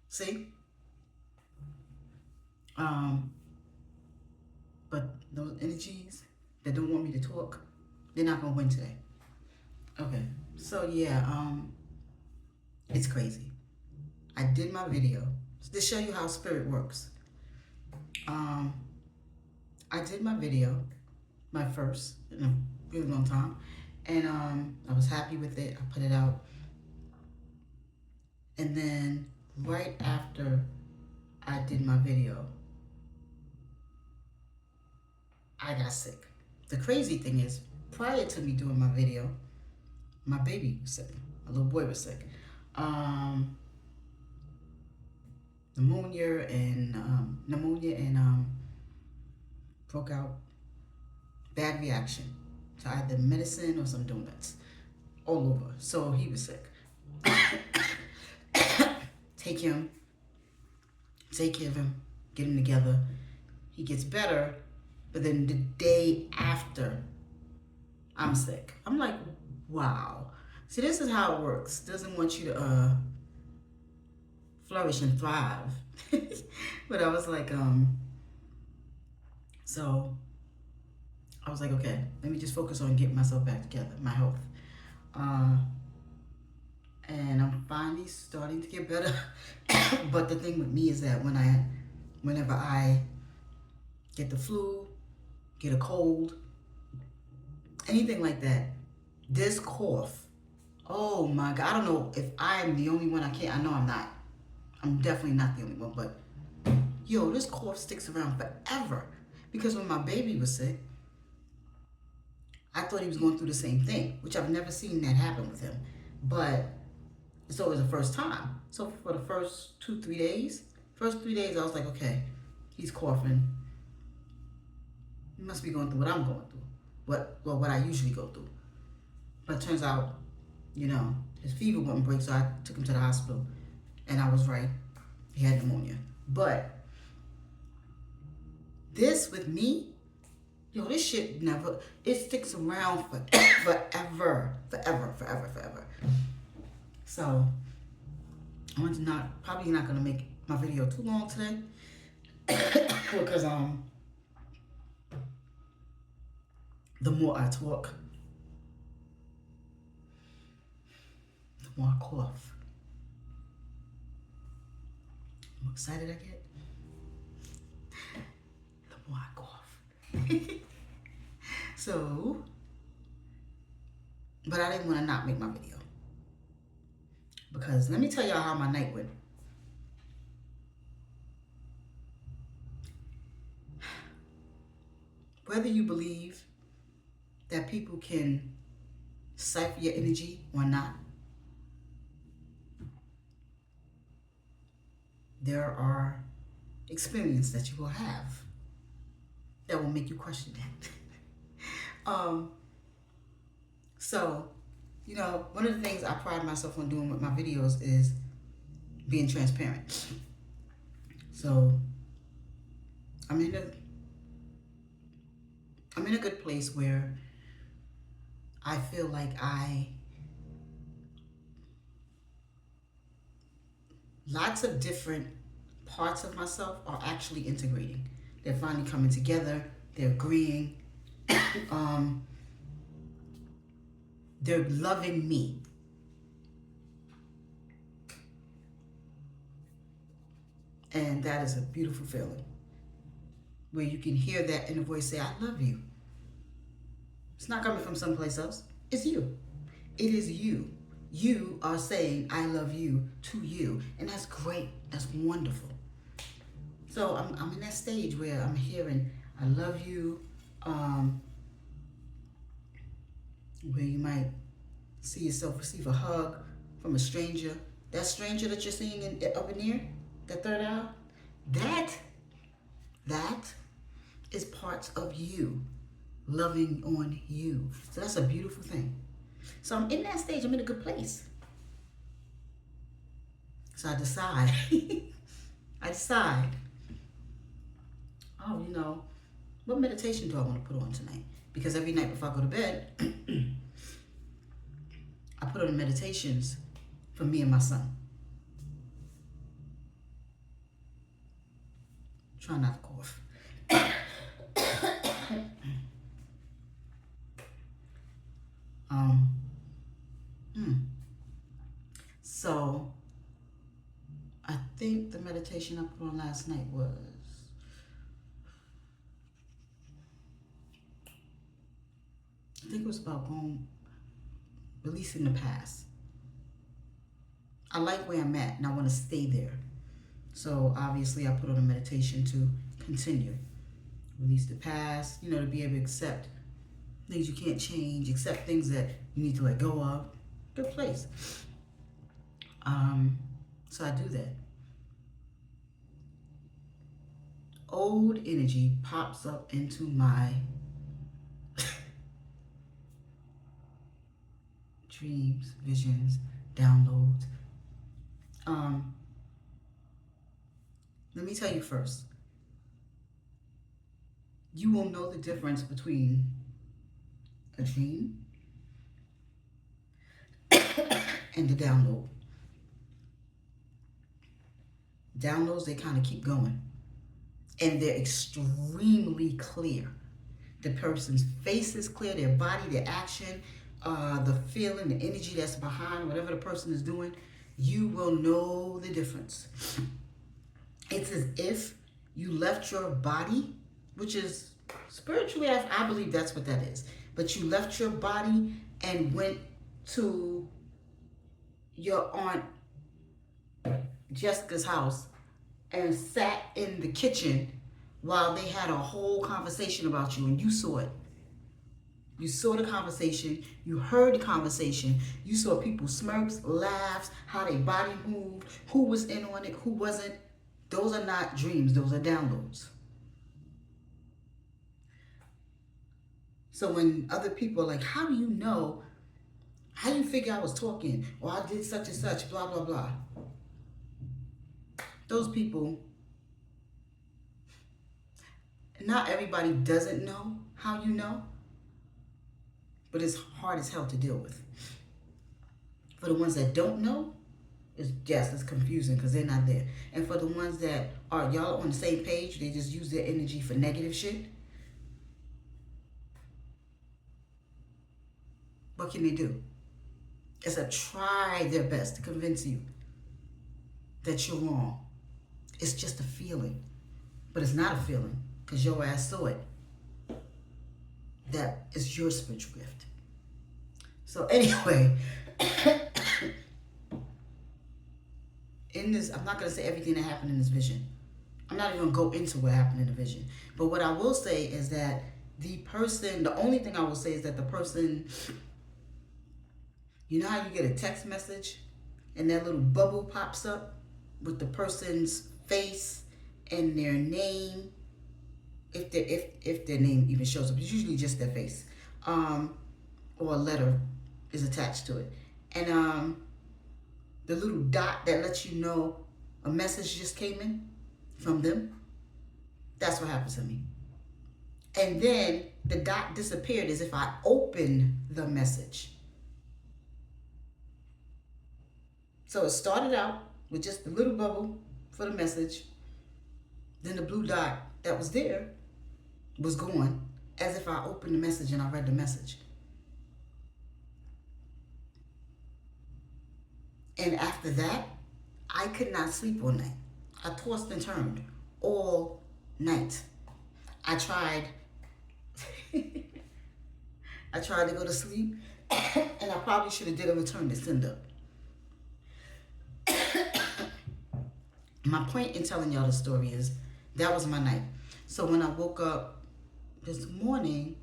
See? But those energies that don't want me to talk, they're not gonna win today. Okay. So yeah, it's crazy. I did my video to show you how spirit works. Um, I did my video, my first in a really long time, and I was happy with it. I put it out, and then right after I did my video, I got sick. The crazy thing is, prior to me doing my video, my baby was sick. My little boy was sick. Um, pneumonia and broke out. Bad reaction to either medicine or some donuts all over. So he was sick. Take him, take care of him, get him together. He gets better, but then the day after, I'm sick. I'm like, wow. See, this is how it works. Doesn't want you to flourish and thrive. But I was like, so I was like, okay, let me just focus on getting myself back together, my health. And I'm finally starting to get better. But the thing with me is that whenever I get the flu, get a cold, anything like that, this cough, oh my God, I don't know if I'm the only one. I know I'm not. I'm definitely not the only one, but yo, this cough sticks around forever. Because when my baby was sick, I thought he was going through the same thing, which I've never seen that happen with him. But it's always the first time. So for the first 3 days, I was like, okay, he's coughing. He must be going through what I'm going through, what I usually go through. But it turns out, his fever wouldn't break, so I took him to the hospital, and I was right. He had pneumonia. But this with me, this shit it sticks around forever. So I'm probably not gonna make my video too long today because the more I talk, the more I cough. The more excited I get, the more I cough. So, but I didn't want to not make my video. Because let me tell y'all how my night went. Whether you believe that people can cipher your energy or not, there are experiences that you will have that will make you question that. So, one of the things I pride myself on doing with my videos is being transparent. So, I'm in a good place where I feel like lots of different parts of myself are actually integrating. They're finally coming together. They're agreeing. They're loving me. And that is a beautiful feeling. Where you can hear that inner voice say, I love you. It's not coming from someplace else. It's you. It is you. You are saying, I love you to you. And that's great. That's wonderful. So I'm in that stage where I'm hearing, I love you. Where you might see yourself receive a hug from a stranger. That stranger that you're seeing up in here, that third eye, that is parts of you loving on you. So that's a beautiful thing. So I'm in that stage. I'm in a good place. So I decide, what meditation do I want to put on tonight? Because every night before I go to bed, I put on the meditations for me and my son. Try not to cough. um, hmm. So I think the meditation I put on last night was, I think it was about releasing the past. I like where I'm at and I want to stay there. So obviously I put on a meditation to continue. Release the past, to be able to accept things you can't change, accept things that you need to let go of. Good place. So I do that. Old energy pops up into my dreams, visions, downloads. Let me tell you first. You will know the difference between a dream and the download. Downloads, they kind of keep going. And they're extremely clear. The person's face is clear, their body, their action, the feeling, the energy that's behind whatever the person is doing. You will know the difference. It's as if you left your body, which is spiritually, I believe that's what that is. But you left your body and went to your Aunt Jessica's house and sat in the kitchen while they had a whole conversation about you, and you saw it. You saw the conversation, you heard the conversation, you saw people's smirks, laughs, how their body moved, who was in on it, who wasn't. Those are not dreams, those are downloads. So when other people are like, how do you know? How do you figure I was talking? Or I did such and such, blah, blah, blah. Those people, not everybody doesn't know how you know, but it's hard as hell to deal with. For the ones that don't know, it's confusing because they're not there. And for the ones that are y'all on the same page, they just use their energy for negative shit. What can they do? It's a try their best to convince you that you're wrong. It's just a feeling, but it's not a feeling because your ass saw it. That is your spiritual gift. So anyway, in this, I'm not going to say everything that happened in this vision. I'm not even going to go into what happened in the vision. But what I will say is that the only thing I will say is that the person, you know how you get a text message and that little bubble pops up with the person's face and their name, if their name even shows up. It's usually just their face, or a letter is attached to it, and the little dot that lets you know a message just came in from them. That's what happened to me. And then the dot disappeared as if I opened the message. So it started out with just the little bubble for the message. Then the blue dot that was there was gone as if I opened the message and I read the message. And after that, I could not sleep all night. I tossed and turned all night. I tried to go to sleep, and I probably should have did a return to sender. My point in telling y'all the story is that was my night. So when I woke up this morning,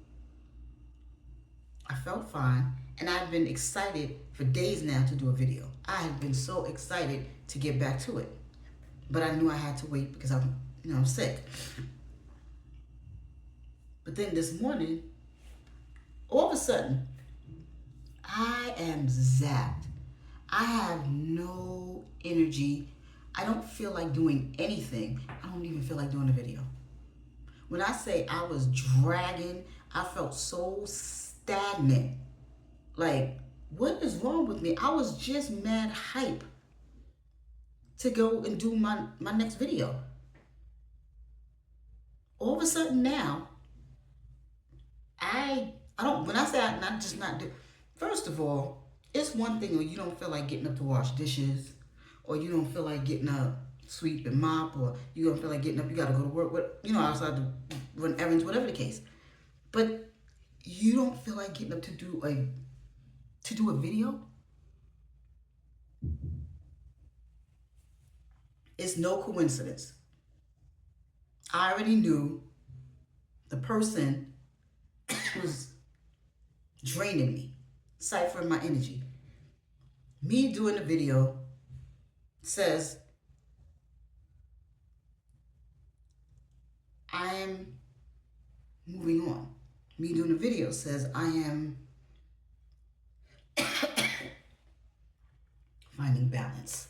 I felt fine, and I've been excited for days now to do a video. I have been so excited to get back to it, but I knew I had to wait because I'm sick. But then this morning, all of a sudden, I am zapped. I have no energy. I don't feel like doing anything. I don't even feel like doing a video. When I say I was dragging, I felt so stagnant. Like, what is wrong with me? I was just mad hype to go and do my next video. All of a sudden now, I don't, when I say I not just not do, first of all, it's one thing when you don't feel like getting up to wash dishes, or you don't feel like getting up, sweep and mop, or you don't feel like getting up, you gotta go to work, outside to run errands, whatever the case. But you don't feel like getting up to do a video. It's no coincidence. I already knew the person was draining me, ciphering my energy. Me doing the video says I am moving on. Me doing the video says I am finding balance.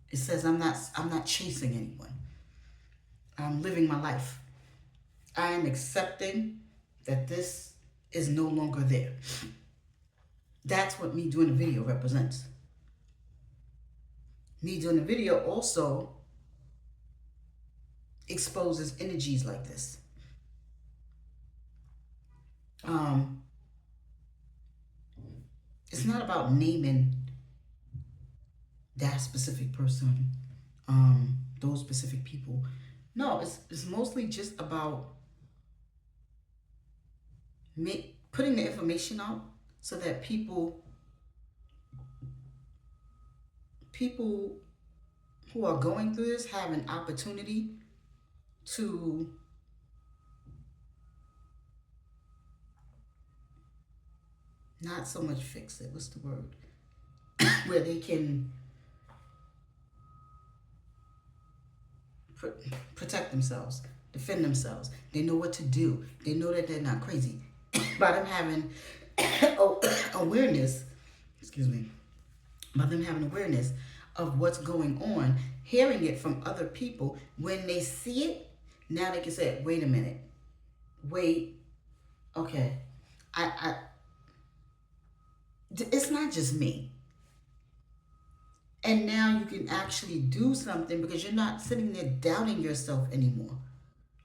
It says I'm not chasing anyone. I'm living my life. I am accepting that this is no longer there. That's what me doing the video represents. Me doing the video also exposes energies like this. It's not about naming that specific person, those specific people. No, it's mostly just about putting the information out so that people who are going through this have an opportunity to not so much fix it. What's the word? Where they can protect themselves, defend themselves. They know what to do. They know that they're not crazy. By them having awareness, excuse me, by them having awareness of what's going on, hearing it from other people, when they see it, now they can say, wait a minute, wait, okay, it's not just me. And now you can actually do something because you're not sitting there doubting yourself anymore.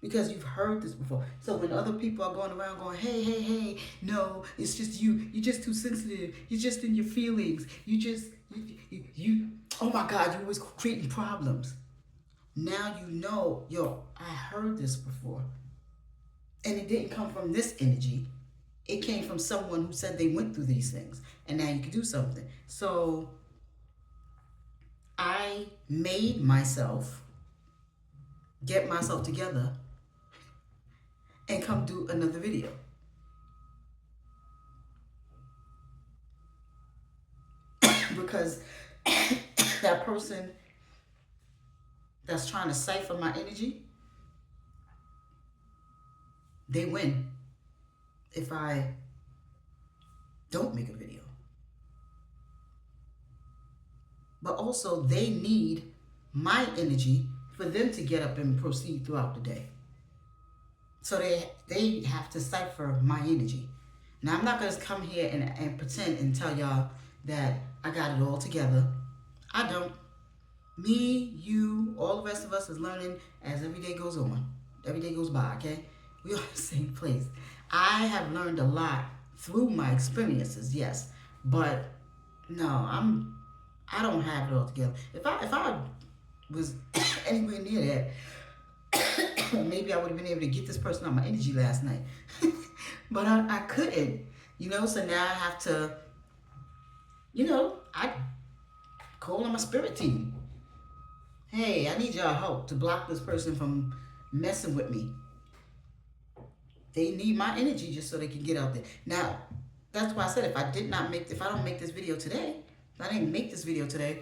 Because you've heard this before. So when other people are going around going, hey, hey, hey, no, it's just you. You're just too sensitive. You're just in your feelings. Oh my God, you're always creating problems. Now you know, yo, I heard this before. And it didn't come from this energy. It came from someone who said they went through these things. And now you can do something. So I made myself get myself together and come do another video. Because that person that's trying to cipher my energy, they win if I don't make a video. But also they need my energy for them to get up and proceed throughout the day. So they have to cipher my energy. Now I'm not gonna come here and pretend and tell y'all that I got it all together. I don't. Me, you, all the rest of us is learning as every day goes on. Every day goes by, okay? We are in the same place. I have learned a lot through my experiences, yes. But no, I don't have it all together. If I was anywhere near that, maybe I would have been able to get this person on my energy last night. But I couldn't, so now I have to, I call on my spirit team. Hey, I need y'all help to block this person from messing with me. They need my energy just so they can get out there. Now, that's why I said if I don't make this video today, if I didn't make this video today,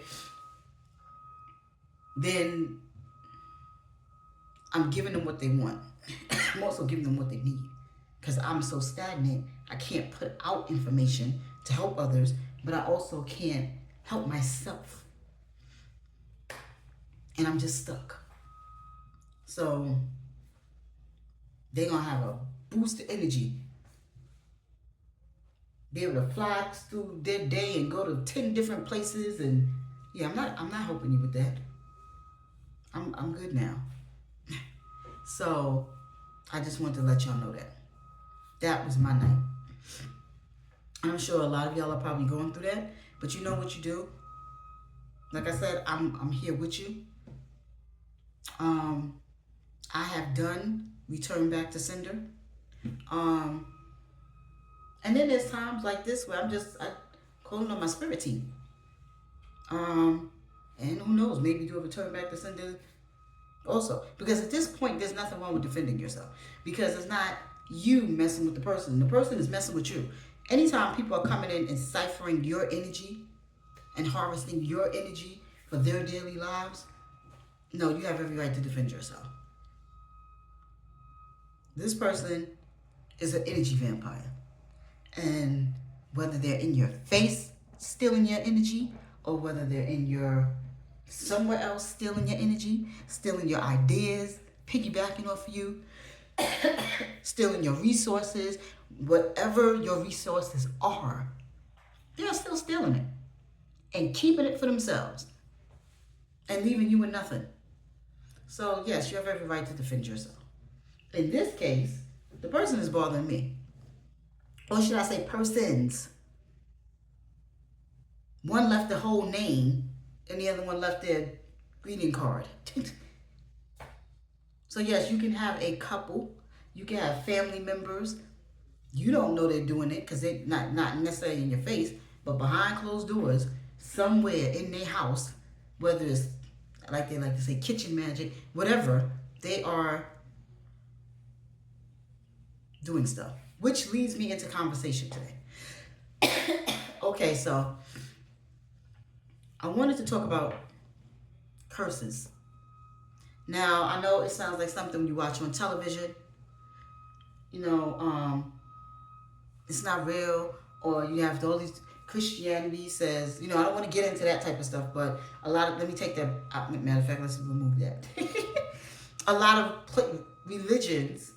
then I'm giving them what they want. I'm also giving them what they need. Because I'm so stagnant, I can't put out information to help others, but I also can't help myself. And I'm just stuck. So they're going to have a boost of energy. Be able to fly through their day and go to 10 different places and, Yeah, I'm not helping you with that. I'm good now. So I just wanted to let y'all know that. That was my night. I'm sure a lot of y'all are probably going through that, but you know what you do? Like I said, I'm here with you. Um, I have done return back to sender. Um, and then there's times like this where I calling on my spirit team. Um, and who knows, maybe do a return back to sender also. Because at this point, there's nothing wrong with defending yourself. Because it's not you messing with the person. The person is messing with you. Anytime people are coming in and ciphering your energy and harvesting your energy for their daily lives, no, you have every right to defend yourself. This person is an energy vampire. And whether they're in your face stealing your energy, or whether they're in your somewhere else stealing your energy, stealing your ideas, piggybacking off of you, stealing your resources, whatever your resources are, they're still stealing it and keeping it for themselves and leaving you with nothing. So yes, you have every right to defend yourself. In this case, the person is bothering me. Or should I say persons? One left the whole name and the other one left their greeting card. So yes, you can have a couple, you can have family members. You don't know they're doing it because they're not necessarily in your face, but behind closed doors, somewhere in their house, whether it's like they like to say kitchen magic, whatever, they are doing stuff. Which leads me into conversation today. Okay, so I wanted to talk about curses. Now, I know it sounds like something you watch on television. You know, it's not real, or you have all these Christianity says, I don't want to get into that type of stuff, but let me take that, matter of fact, let's remove that. A lot of religions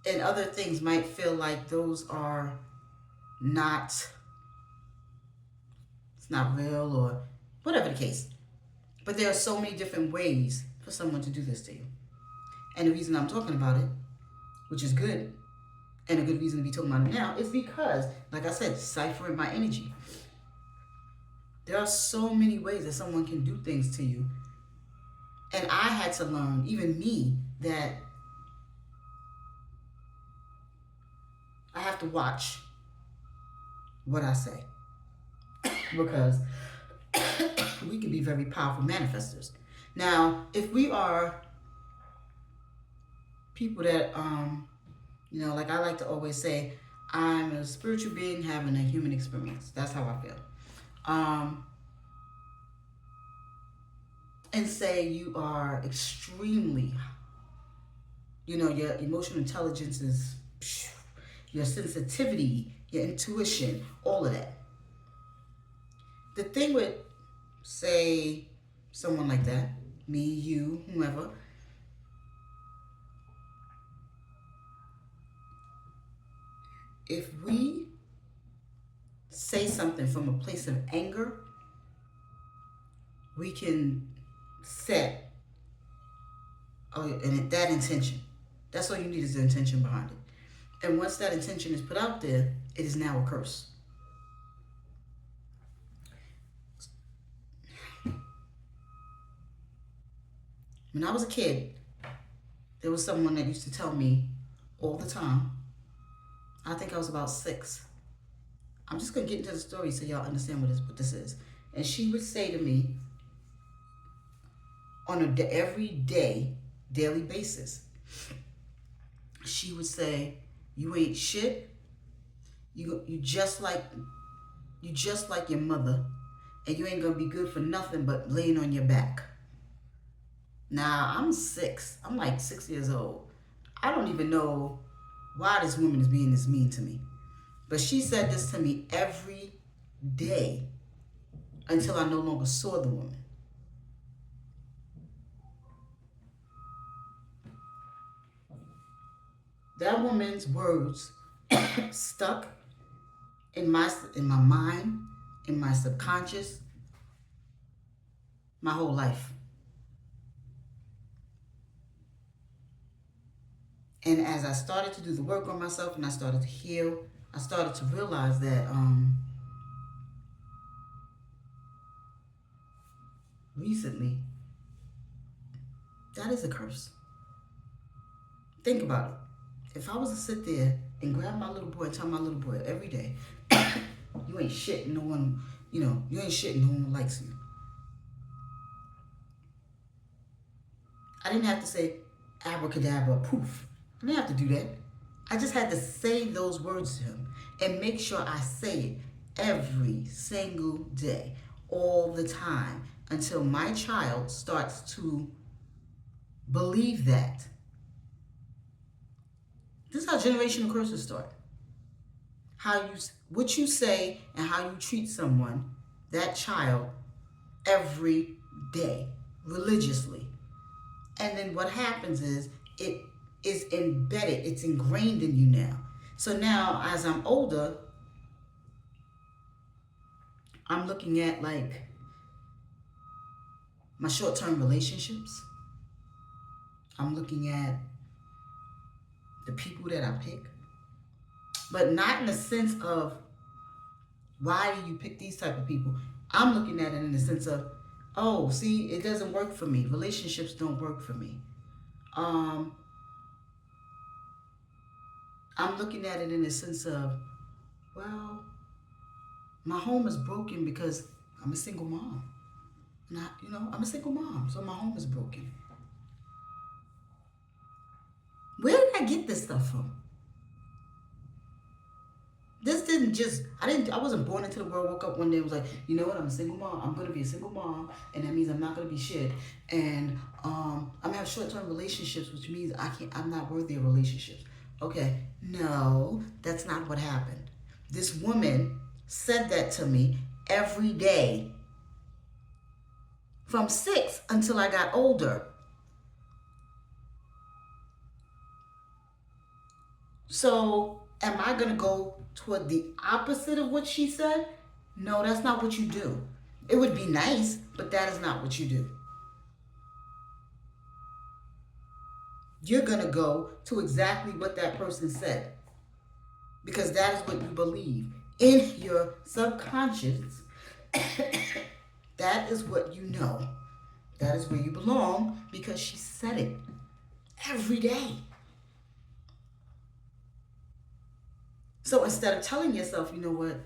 and other things might feel like those are not, it's not real or whatever the case. But there are so many different ways for someone to do this to you. And the reason I'm talking about it, which is good, and a good reason to be talking about it now, is because, like I said, ciphering my energy. There are so many ways that someone can do things to you. And I had to learn, even me, that I have to watch what I say. Because we can be very powerful manifestors. Now, if we are people that, like I like to always say, I'm a spiritual being having a human experience. That's how I feel. And say you are extremely, your emotional intelligence is, your sensitivity, your intuition, all of that. The thing with, say, someone like that, me, you, whoever, if we say something from a place of anger, we can set and that intention. That's all you need is the intention behind it. And once that intention is put out there, it is now a curse. When I was a kid, there was someone that used to tell me all the time. I think I was about 6. I'm just gonna get into the story so y'all understand what this is. And she would say to me on a everyday, daily basis, she would say, "You ain't shit. You just like your mother, and you ain't gonna be good for nothing but laying on your back." Now I'm 6. I'm like 6 years old. I don't even know why this woman is being this mean to me. But she said this to me every day until I no longer saw the woman. That woman's words stuck in my mind, in my subconscious, my whole life. And as I started to do the work on myself and I started to heal, I started to realize that recently, that is a curse. Think about it. If I was to sit there and grab my little boy and tell my little boy every day, you ain't shit, no one, you ain't shit, no one likes you. I didn't have to say abracadabra, poof. I didn't have to do that. I just had to say those words to him and make sure I say it every single day, all the time, until my child starts to believe that. This is how generational curses start. What you say and how you treat someone, that child, every day, religiously. And then what happens is it is embedded, it's ingrained in you now. So now, as I'm older, I'm looking at like my short-term relationships. I'm looking at the people that I pick, but not in the sense of why do you pick these type of people. I'm looking at it in the sense of, oh, see, it doesn't work for me. Relationships don't work for me. I'm looking at it in the sense of, well, my home is broken because I'm a single mom. I'm a single mom, so my home is broken. Where did I get this stuff from? This didn't just, I wasn't born into the world, woke up one day and was like, you know what, I'm a single mom. I'm going to be a single mom, and that means I'm not going to be shit. And I'm going to have short-term relationships, which means I'm not worthy of relationships. Okay, no, that's not what happened. This woman said that to me every day from 6 until I got older. So am I going to go toward the opposite of what she said? No, that's not what you do. It would be nice, but that is not what you do. You're going to go to exactly what that person said, because that is what you believe. In your subconscious, that is what you know. That is where you belong, because she said it every day. So instead of telling yourself, you know what,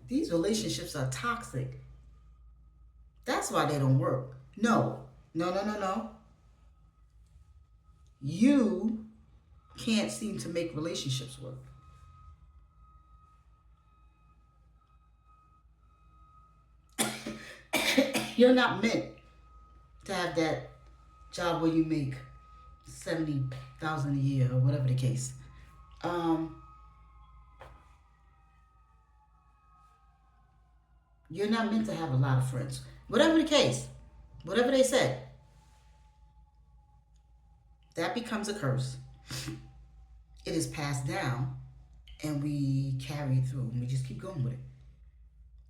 these relationships are toxic, that's why they don't work. No. You can't seem to make relationships work. You're not meant to have that job where you make 70,000 a year or whatever the case. You're not meant to have a lot of friends. Whatever the case, whatever they said, that becomes a curse. It is passed down, and we carry it through, and we just keep going with it.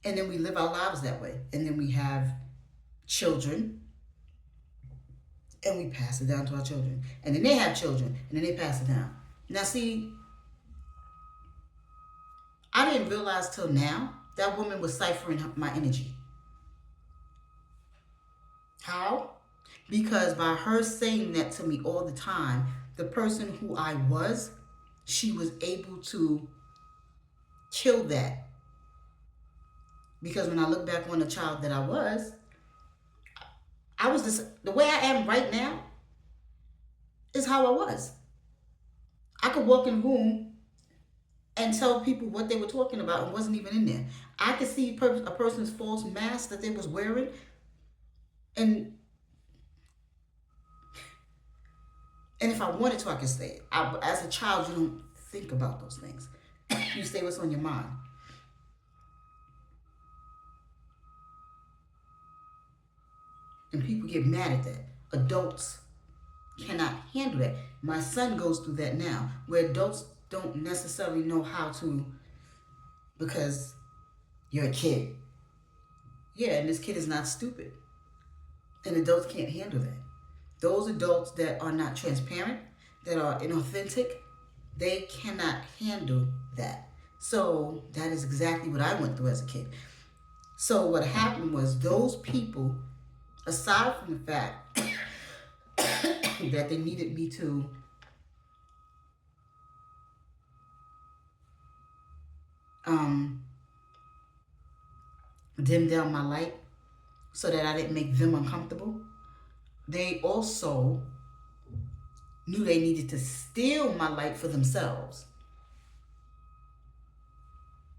And then we live our lives that way. And then we have children, and we pass it down to our children. And then they have children, and then they pass it down. Now, see, I didn't realize till now that woman was ciphering my energy. How? Because by her saying that to me all the time, the person who I was, she was able to kill that. Because when I look back on the child that I was just, the way I am right now is how I was. I could walk in a room and tell people what they were talking about and wasn't even in there. I could see a person's false mask that they was wearing, and if I wanted to, I could say it. As a child, you don't think about those things. You say what's on your mind. And people get mad at that. Adults cannot handle that. My son goes through that now, where adults don't necessarily know how to, because you're a kid. Yeah, and this kid is not stupid. And adults can't handle that. Those adults that are not transparent, that are inauthentic, they cannot handle that. So that is exactly what I went through as a kid. So what happened was those people, aside from the fact that they needed me to um, dim down my light so that I didn't make them uncomfortable, they also knew they needed to steal my light for themselves.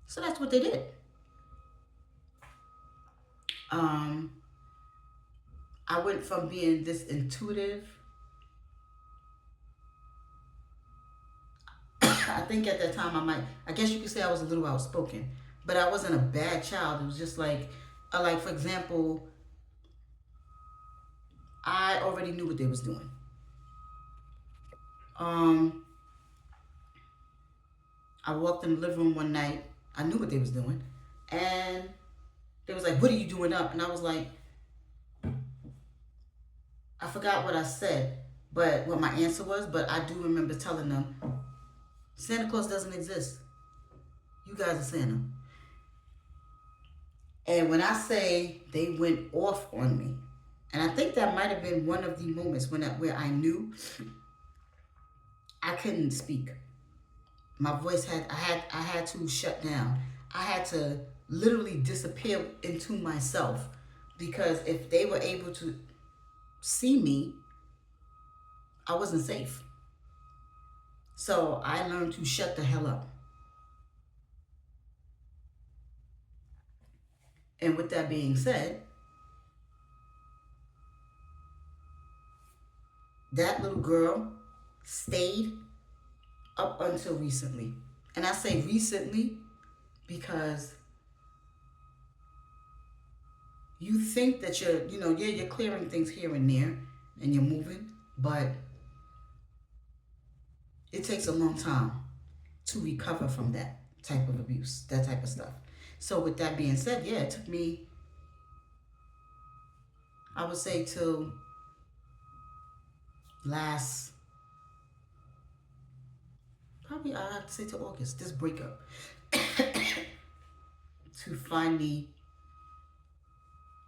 So that's what they did. Um, I went from being this intuitive. I think at that time I guess you could say I was a little outspoken, but I wasn't a bad child. It was just like for example, I already knew what they was doing. Um, I walked in the living room one night. I knew what they was doing, and they was like, "What are you doing up?" And I was like, I forgot what I said, but what my answer was. But I do remember telling them, Santa Claus doesn't exist. You guys are Santa. And when I say they went off on me, and I think that might have been one of the moments where I knew I couldn't speak. My voice I had to shut down. I had to literally disappear into myself because if they were able to see me, I wasn't safe. So I learned to shut the hell up. And with that being said, that little girl stayed up until recently. And I say recently because you think that you're clearing things here and there and you're moving, but it takes a long time to recover from that type of abuse, that type of stuff. So with that being said, yeah, it took me, I would say, till last, probably I have to say to August, this breakup, to finally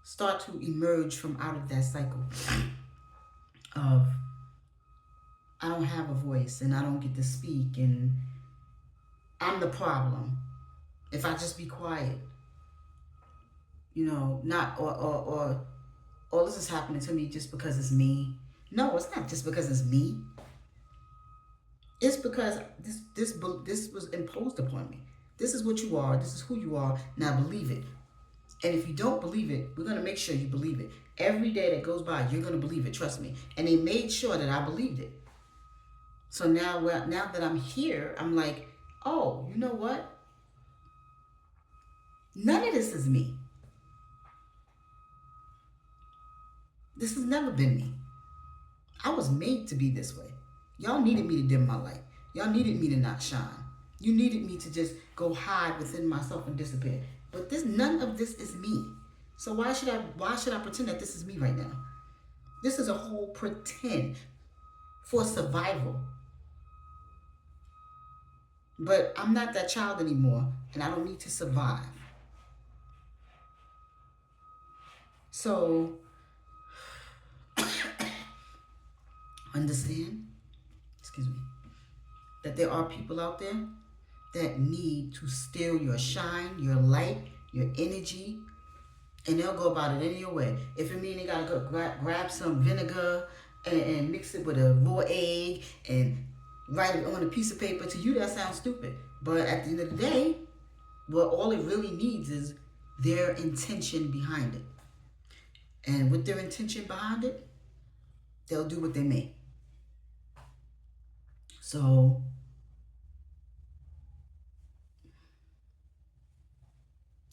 start to emerge from out of that cycle of I don't have a voice and I don't get to speak and I'm the problem. If I just be quiet, not or all this is happening to me just because it's me. No, it's not just because it's me. It's because this was imposed upon me. This is what you are. This is who you are. Now believe it. And if you don't believe it, we're gonna make sure you believe it. Every day that goes by, you're gonna believe it. Trust me. And they made sure that I believed it. So now that I'm here, I'm like, oh, you know what? None of this is me. This has never been me. I was made to be this way. Y'all needed me to dim my light. Y'all needed me to not shine. You needed me to just go hide within myself and disappear. But none of this is me. So why should I pretend that this is me right now? This is a whole pretend for survival. But I'm not that child anymore, and I don't need to survive. So understand, excuse me, that there are people out there that need to steal your shine, your light, your energy, and they'll go about it any way. If it means they gotta go grab some vinegar and mix it with a raw egg and write it on a piece of paper, to you that sounds stupid. But at the end of the day, well, all it really needs is their intention behind it. And with their intention behind it, they'll do what they may. So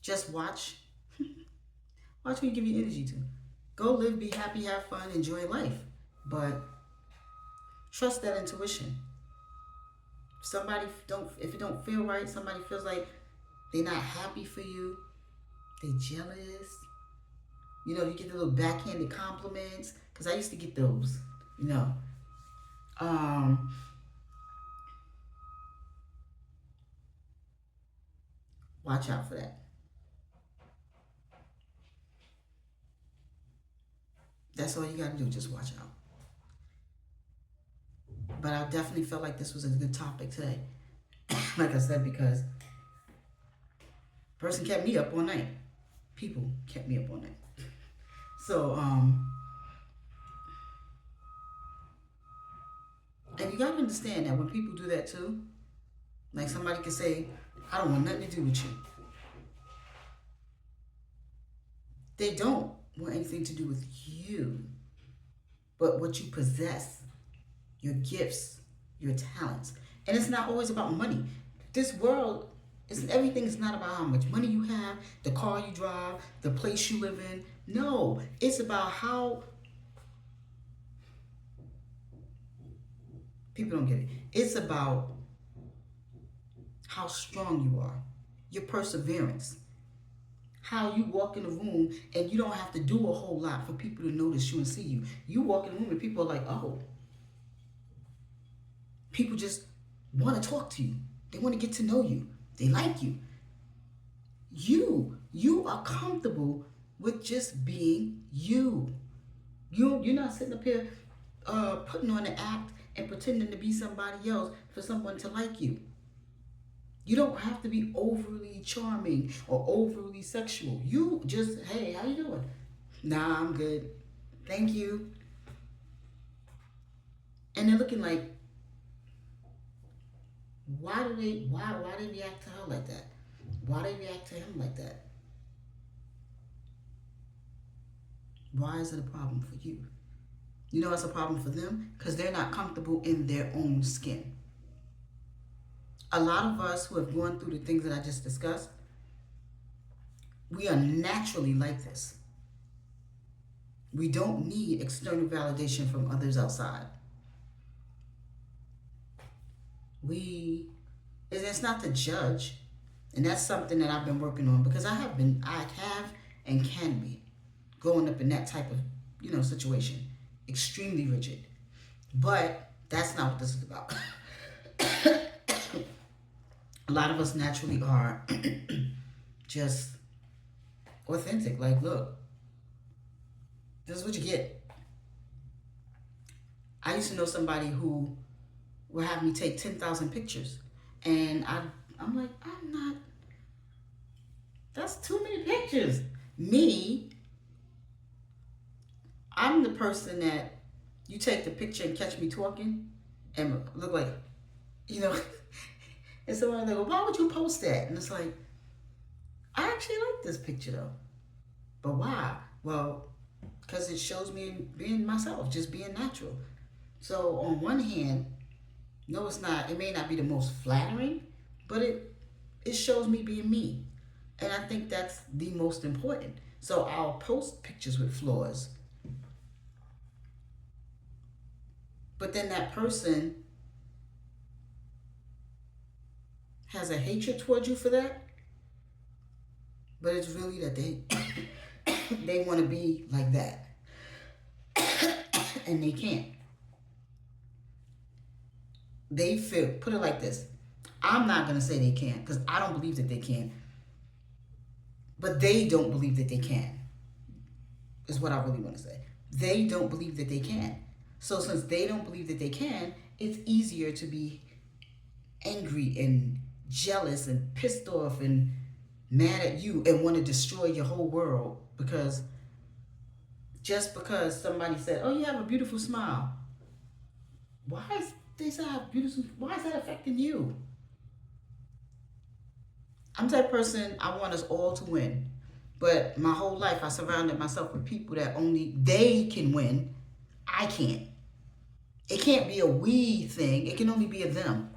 just watch. Watch who you give your energy to. Go live, be happy, have fun, enjoy life. But trust that intuition. If it don't feel right, somebody feels like they're not happy for you, they jealous, You get the little backhanded compliments, because I used to get those. You know, um, watch out for that. That's all you got to do. Just watch out. But I definitely felt like this was a good topic today. Like I said, because person kept me up all night. People kept me up all night. So, and you gotta understand that when people do that too, like somebody can say, I don't want nothing to do with you. They don't want anything to do with you, but what you possess, your gifts, your talents. And it's not always about money. This world is everything is not about how much money you have, the car you drive, the place you live in. No, it's about how people don't get it. It's about how strong you are, your perseverance, how you walk in a room and you don't have to do a whole lot for people to notice you and see you. You walk in a room and people are like, oh, people just want to talk to you. They want to get to know you. They like you. You are comfortable with just being you. You're not sitting up here putting on an act and pretending to be somebody else for someone to like you. You don't have to be overly charming or overly sexual. You just, hey, how you doing? Nah, I'm good. Thank you. And they're looking like, why they react to her like that? Why they react to him like that? Why is it a problem for you? You know it's a problem for them? Because they're not comfortable in their own skin. A lot of us who have gone through the things that I just discussed, we are naturally like this. We don't need external validation from others outside. It's not to judge, and that's something that I've been working on because I have and can be growing up in that type of, situation, extremely rigid. But that's not what this is about. A lot of us naturally are just authentic. Like, look, this is what you get. I used to know somebody who would have me take 10,000 pictures. And I'm like, I'm not, that's too many pictures. Me, I'm the person that you take the picture and catch me talking and look like, and somebody's like, well, why would you post that? And it's like, I actually like this picture though. But why? Well, because it shows me being myself, just being natural. So on one hand, no, it's not. It may not be the most flattering, but it shows me being me, and I think that's the most important. So I'll post pictures with flaws, but then that person has a hatred towards you for that. But it's really that they want to be like that, and they can't. They feel, put it like this, I'm not going to say they can't because I don't believe that they can, but they don't believe that they can, is what I really want to say. They don't believe that they can. So since they don't believe that they can, it's easier to be angry and jealous and pissed off and mad at you and want to destroy your whole world because just because somebody said, oh, you have a beautiful smile. Why is they say I have beautiful, why is that affecting you? I'm the type of person, I want us all to win. But my whole life I surrounded myself with people that only they can win. I can't. It can't be a we thing. It can only be a them.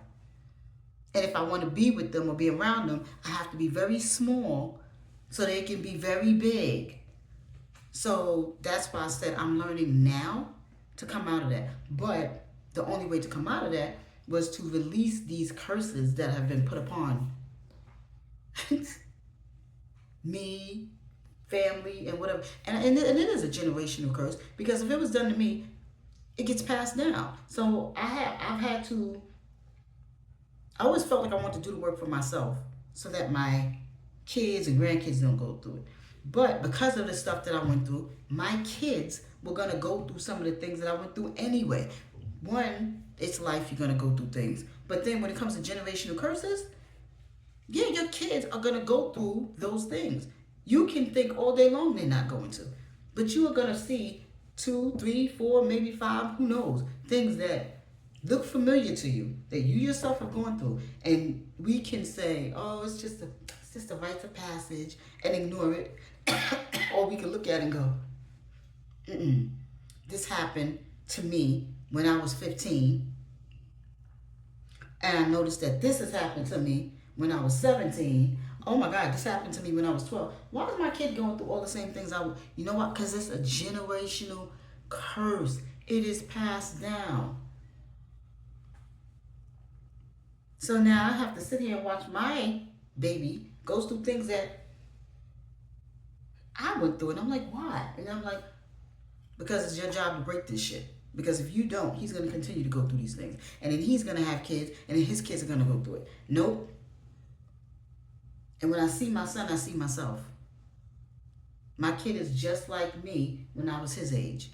And if I want to be with them or be around them, I have to be very small so they can be very big. So that's why I said I'm learning now to come out of that. But the only way to come out of that was to release these curses that have been put upon me family and whatever. And it is a generational curse, because if it was done to me, it gets passed down. So I've had to, I always felt like I want to do the work for myself so that my kids and grandkids don't go through it. But because of the stuff that I went through, my kids were gonna go through some of the things that I went through anyway. One, it's life, you're gonna go through things. But then when it comes to generational curses, yeah, your kids are gonna go through those things. You can think all day long they're not going to. But you are gonna see two, three, four, maybe five, who knows, things that look familiar to you, that you yourself have gone through. And we can say, oh, it's just a rite of passage, and ignore it. Or we can look at it and go, mm-mm, this happened to me when I was 15, and I noticed that this has happened to me when I was 17. Oh my God, this happened to me when I was 12. Why is my kid going through all the same things you know what? Because it's a generational curse. It is passed down. So now I have to sit here and watch my baby goes through things that I went through. And I'm like, why? And I'm like, because it's your job to break this shit. Because if you don't, he's going to continue to go through these things. And then he's going to have kids, and then his kids are going to go through it. Nope. And when I see my son, I see myself. My kid is just like me when I was his age.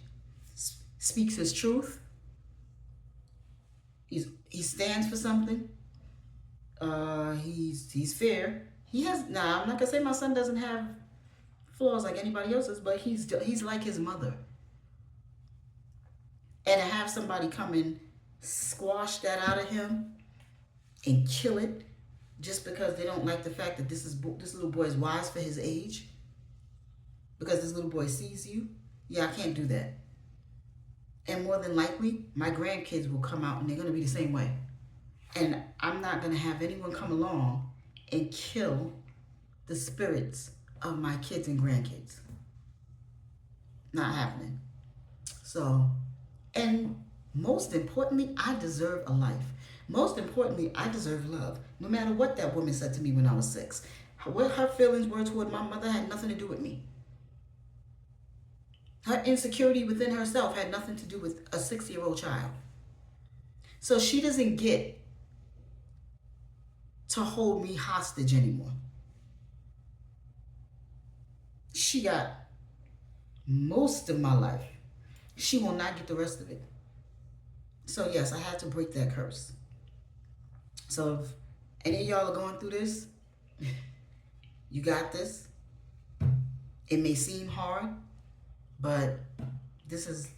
Speaks his truth. He stands for something. He's fair. Now I'm not gonna say my son doesn't have flaws like anybody else's, but he's like his mother. And to have somebody come and squash that out of him and kill it just because they don't like the fact that this little boy is wise for his age, because this little boy sees you, yeah, I can't do that. And more than likely, my grandkids will come out and they're going to be the same way. And I'm not going to have anyone come along and kill the spirits of my kids and grandkids. Not happening. So, and most importantly, I deserve a life. Most importantly, I deserve love. No matter what that woman said to me when I was 6. What her feelings were toward my mother had nothing to do with me. Her insecurity within herself had nothing to do with a 6-year-old child. So she doesn't get to hold me hostage anymore. She got most of my life. She will not get the rest of it. So yes, I had to break that curse. So if any of y'all are going through this, you got this. It may seem hard, but it's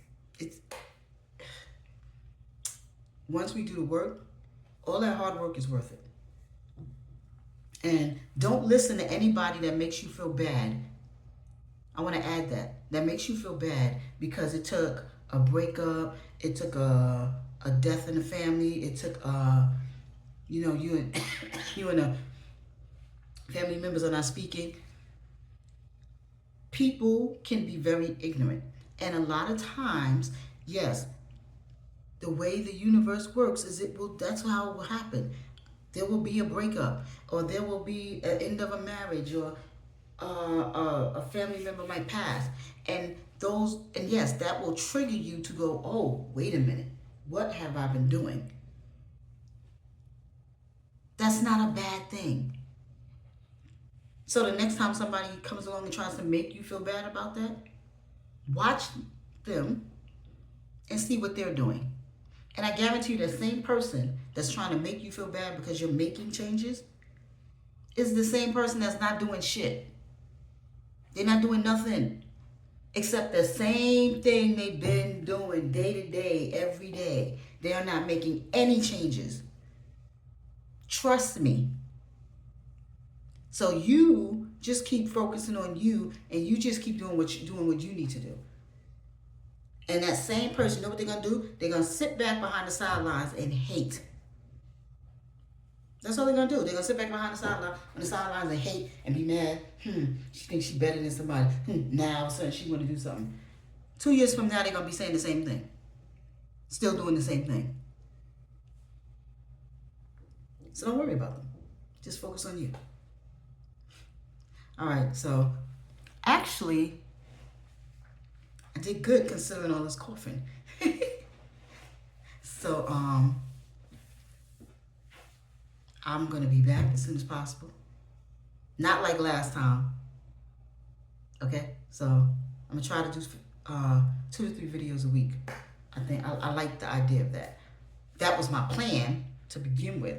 once we do the work, all that hard work is worth it. And don't listen to anybody that makes you feel bad. I want to add that makes you feel bad because it took a breakup, it took a death in the family, it took you and you and a family members are not speaking. People can be very ignorant, and a lot of times, yes, the way the universe works is that's how it will happen. There will be a breakup, or there will be an end of a marriage, or a family member might pass, and yes, that will trigger you to go, oh, wait a minute, what have I been doing? That's not a bad thing. So the next time somebody comes along and tries to make you feel bad about that, watch them and see what they're doing. And I guarantee you, the same person that's trying to make you feel bad because you're making changes is the same person that's not doing shit. They're not doing nothing except the same thing they've been doing day to day, every day. They are not making any changes. Trust me. So you just keep focusing on you, and you just keep doing what you need to do. And that same person, you know what they're going to do? They're going to sit back behind the sidelines and hate. That's all they're going to do. They're going to sit back behind the sidelines and hate and be mad. She thinks she's better than somebody. Now all of a sudden she want to do something. 2 years from now, they're going to be saying the same thing. Still doing the same thing. So don't worry about them. Just focus on you. All right, so Actually, I did good considering all this coughing. So, I'm gonna be back as soon as possible. Not like last time. Okay, so I'm gonna try to do 2 to 3 videos a week. I think I like the idea of that. That was my plan to begin with.